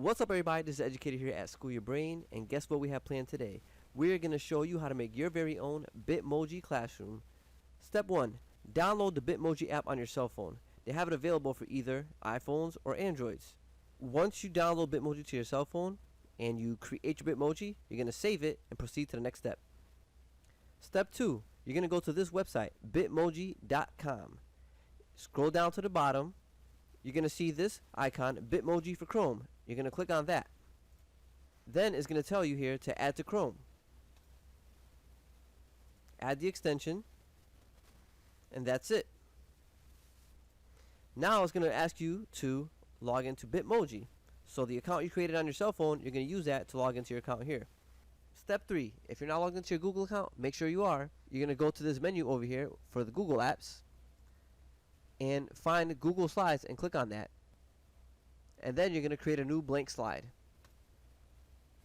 What's up, everybody? This is Educator here at School Your Brain, and guess what we have planned today? We're going to show you how to make your very own Bitmoji classroom. Step 1. Download the Bitmoji app on your cell phone. They have it available for either iPhones or Androids. Once you download Bitmoji to your cell phone and you create your Bitmoji, you're going to save it and proceed to the next step. Step 2. You're going to go to this website, bitmoji.com. Scroll down to the bottom. You're going to see this icon, Bitmoji for Chrome. You're going to click on that. Then it's going to tell you here to add to Chrome. Add the extension, and that's it. Now it's going to ask you to log into Bitmoji. So the account you created on your cell phone, you're going to use that to log into your account here. Step 3. If you're not logged into your Google account, make sure you are. You're going to go to this menu over here for the Google apps and find Google Slides and click on that. And then you're going to create a new blank slide.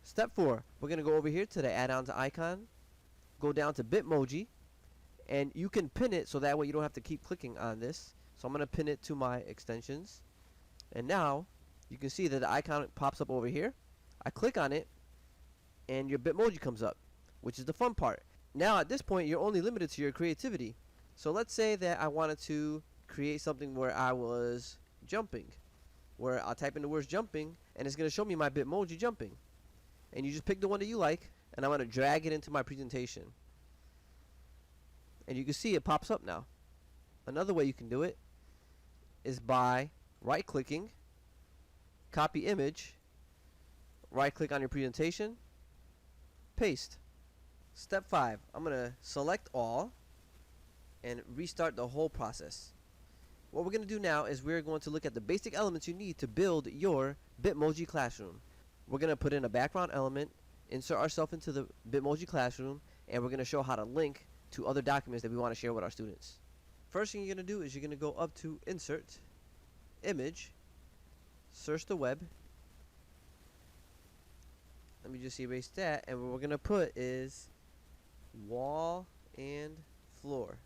Step 4. We're going to go over here to the add-ons icon. Go down to Bitmoji. And you can pin it so that way you don't have to keep clicking on this. So I'm going to pin it to my extensions. And now you can see that the icon pops up over here. I click on it and your Bitmoji comes up, which is the fun part. Now at this point you're only limited to your creativity. So let's say that I wanted to create something where I was jumping, where I'll type in the words jumping and it's going to show me my Bitmoji jumping. And you just pick the one that you like, and I'm going to drag it into my presentation. And you can see it pops up now. Another way you can do it is by right clicking, copy image, right click on your presentation, paste. Step 5. I'm going to select all and restart the whole process. What we're going to do now is we're going to look at the basic elements you need to build your Bitmoji classroom. We're going to put in a background element, insert ourselves into the Bitmoji classroom, and we're going to show how to link to other documents that we want to share with our students. First thing you're going to do is you're going to go up to Insert, Image, search the web. Let me just erase that, and what we're going to put is wall and floor.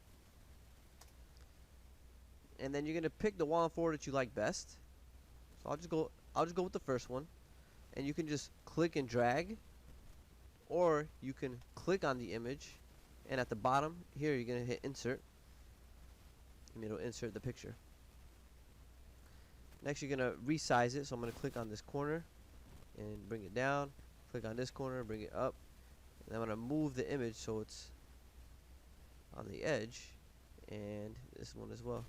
And then you're going to pick the wall and floor that you like best. So I'll just go with the first one. And you can just click and drag, or you can click on the image, and at the bottom here you're going to hit insert, and it'll insert the picture. Next you're going to resize it, so I'm going to click on this corner and bring it down, click on this corner, bring it up, and I'm going to move the image so it's on the edge, and this one as well.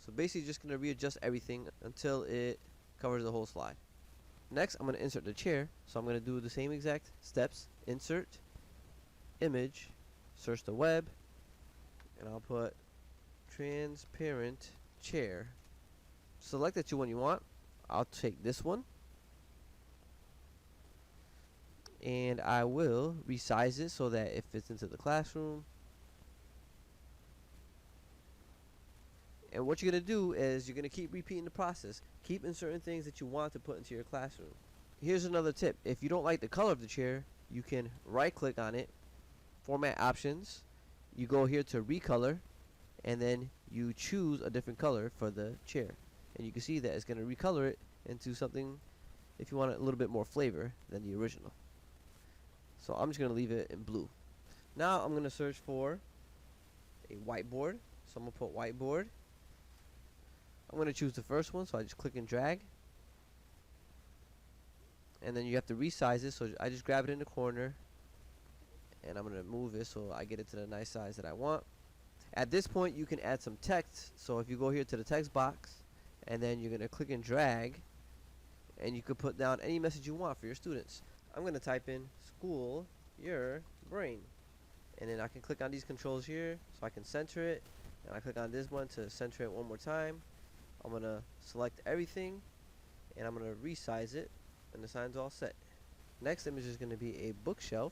So basically just going to readjust everything until it covers the whole slide. Next, I'm going to insert the chair, so I'm going to do the same exact steps. Insert, image, search the web, and I'll put transparent chair. Select the one you want. I'll take this one, and I will resize it so that it fits into the classroom. And what you're going to do is you're going to keep repeating the process. Keep inserting things that you want to put into your classroom. Here's another tip. If you don't like the color of the chair, you can right click on it, format options, you go here to recolor, and then you choose a different color for the chair. And you can see that it's going to recolor it into something, if you want a little bit more flavor than the original. So I'm just going to leave it in blue. Now I'm going to search for a whiteboard. So I'm going to put whiteboard. I'm going to choose the first one, so I just click and drag. And then you have to resize it, so I just grab it in the corner. And I'm going to move it so I get it to the nice size that I want. At this point, you can add some text. So if you go here to the text box, and then you're going to click and drag, and you can put down any message you want for your students. I'm going to type in School Your Brain. And then I can click on these controls here, so I can center it. And I click on this one to center it one more time. I'm going to select everything, and I'm going to resize it, and the sign's all set. Next image is going to be a bookshelf,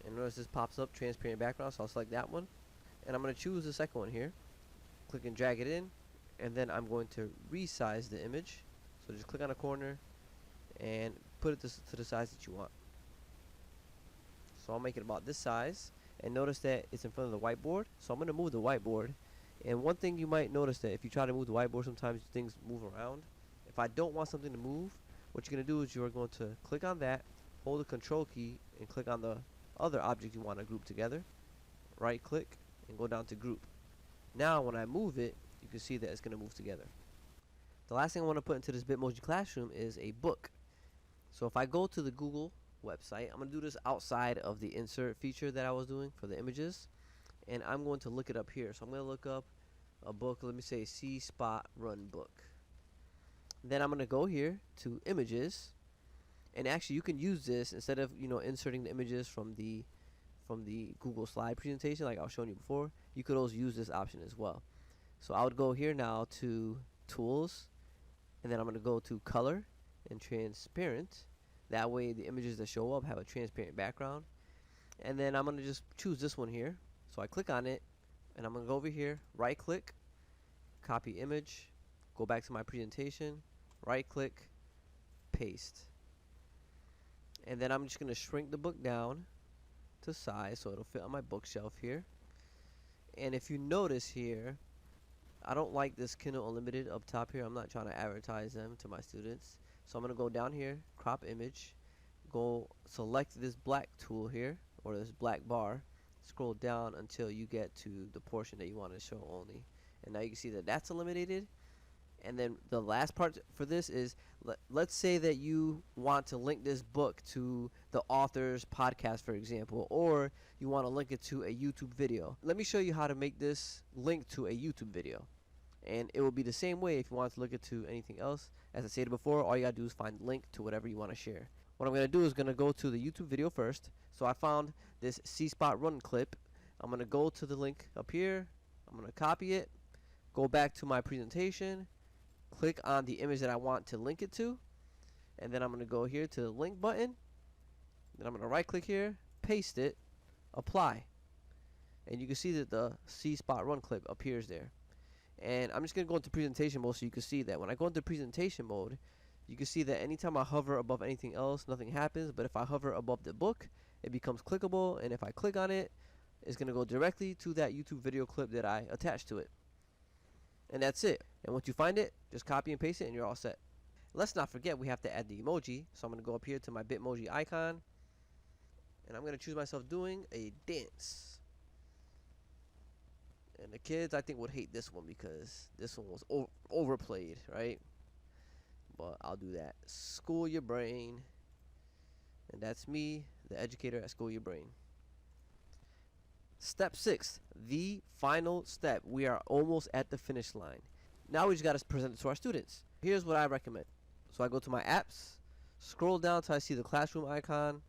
and notice this pops up, transparent background, so I'll select that one, and I'm going to choose the second one here, click and drag it in, and then I'm going to resize the image, so just click on a corner and put it to the size that you want. So I'll make it about this size, and notice that it's in front of the whiteboard, so I'm going to move the whiteboard. And one thing you might notice that if you try to move the whiteboard, sometimes things move around. If I don't want something to move, what you're going to do is you are going to click on that, hold the control key, and click on the other object you want to group together. Right click and go down to group. Now when I move it, you can see that it's going to move together. The last thing I want to put into this Bitmoji classroom is a book. So if I go to the Google website, I'm going to do this outside of the insert feature that I was doing for the images, and I'm going to look it up here. So I'm going to look up a book, let me say C Spot Run book. Then I'm going to go here to images, and actually you can use this instead of inserting the images from the Google slide presentation like I was showing you before. You could also use this option as well. So I would go here now to tools, and then I'm going to go to color and transparent. That way the images that show up have a transparent background. And then I'm going to just choose this one here. So I click on it, and I'm going to go over here, right click, copy image, go back to my presentation, right click, paste. And then I'm just going to shrink the book down to size so it'll fit on my bookshelf here. And if you notice here, I don't like this Kindle Unlimited up top here. I'm not trying to advertise them to my students. So I'm going to go down here, crop image, go select this black tool here, or this black bar, scroll down until you get to the portion that you want to show only. And now you can see that that's eliminated. And then the last part for this is, let's say that you want to link this book to the author's podcast, for example, or you want to link it to a YouTube video. Let me show you how to make this link to a YouTube video. And it will be the same way if you want to link it to anything else. As I stated before, all you gotta do is find the link to whatever you want to share. What I'm gonna do is gonna go to the YouTube video first. So I found this C Spot Run clip. I'm gonna go to the link up here. I'm gonna copy it, go back to my presentation, click on the image that I want to link it to, and then I'm gonna go here to the link button. Then I'm gonna right click here, paste it, apply, and you can see that the C Spot Run clip appears there. And I'm just going to go into presentation mode so you can see that. When I go into presentation mode, you can see that anytime I hover above anything else, nothing happens. But if I hover above the book, it becomes clickable. And if I click on it, it's going to go directly to that YouTube video clip that I attached to it. And that's it. And once you find it, just copy and paste it and you're all set. Let's not forget we have to add the emoji. So I'm going to go up here to my Bitmoji icon. And I'm going to choose myself doing a dance. And the kids, I think, would hate this one because this one was overplayed, right? But I'll do that. School your brain. And that's me, the educator at School Your Brain. Step 6, the final step. We are almost at the finish line. Now we just got to present it to our students. Here's what I recommend. So I go to my apps, scroll down till I see the classroom icon.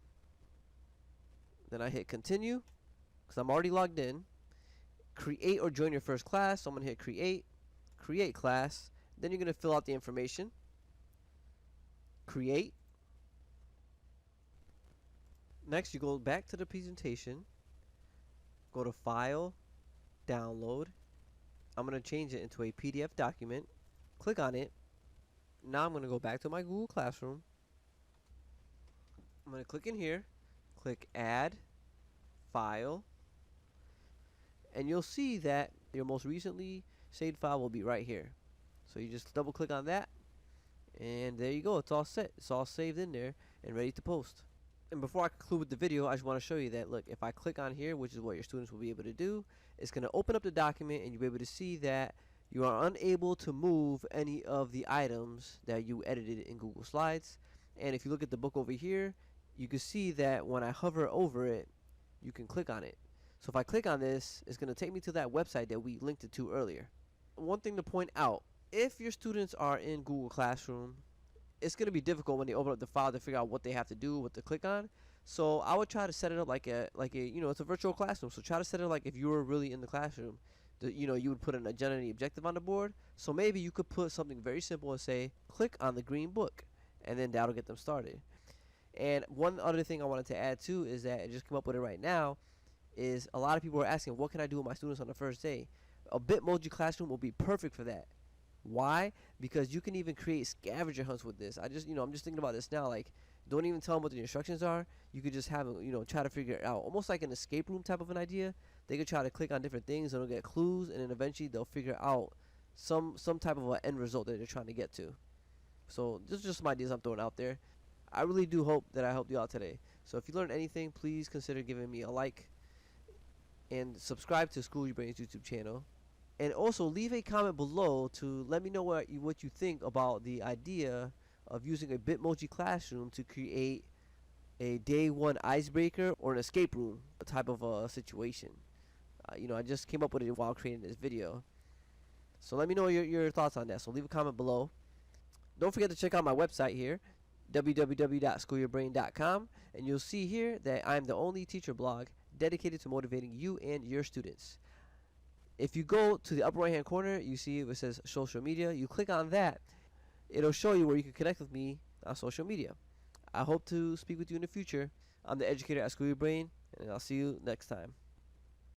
Then I hit continue because I'm already logged in. Create or join your first class. So I'm going to hit create class. Then you're going to fill out the information. Create. Next, you go back to the presentation. Go to File, Download. I'm going to change it into a PDF document. Click on it. Now I'm going to go back to my Google Classroom. I'm going to click in here. Click Add, File. And you'll see that your most recently saved file will be right here. So you just double click on that, and there you go. It's all set. It's all saved in there and ready to post. And before I conclude with the video, I just want to show you that, look, if I click on here, which is what your students will be able to do, it's going to open up the document and you'll be able to see that you are unable to move any of the items that you edited in Google Slides. And if you look at the book over here, you can see that when I hover over it, you can click on it. So if I click on this, it's going to take me to that website that we linked it to earlier. One thing to point out, if your students are in Google Classroom, it's going to be difficult when they open up the file to figure out what they have to do, what to click on. So I would try to set it up like a it's a virtual classroom. So try to set it like if you were really in the classroom, you would put an agenda and the objective on the board. So maybe you could put something very simple and say, click on the green book, and then that'll get them started. And one other thing I wanted to add too is that I just came up with it right now, is a lot of people are asking, what can I do with my students on the first day? A Bitmoji classroom will be perfect for that. Why? Because you can even create scavenger hunts with this. I'm just thinking about this now. Like, don't even tell them what the instructions are. You could just have them, try to figure it out. Almost like an escape room type of an idea. They could try to click on different things and they'll get clues, and then eventually they'll figure out some type of an end result that they're trying to get to. So this is just some ideas I'm throwing out there. I really do hope that I helped you out today. So if you learned anything, please consider giving me a like and subscribe to School Your Brain's YouTube channel. And also leave a comment below to let me know what you think about the idea of using a Bitmoji classroom to create a day one icebreaker or an escape room type of a situation. I just came up with it while creating this video. So let me know your thoughts on that. So leave a comment below. Don't forget to check out my website here, www.schoolyourbrain.com, and you'll see here that I'm the only teacher blog dedicated to motivating you and your students. If you go to the upper right hand corner, you see it says social media. You click on that, it'll show you where you can connect with me on social media. I hope to speak with you in the future. I'm the educator at School Your Brain, and I'll see you next time.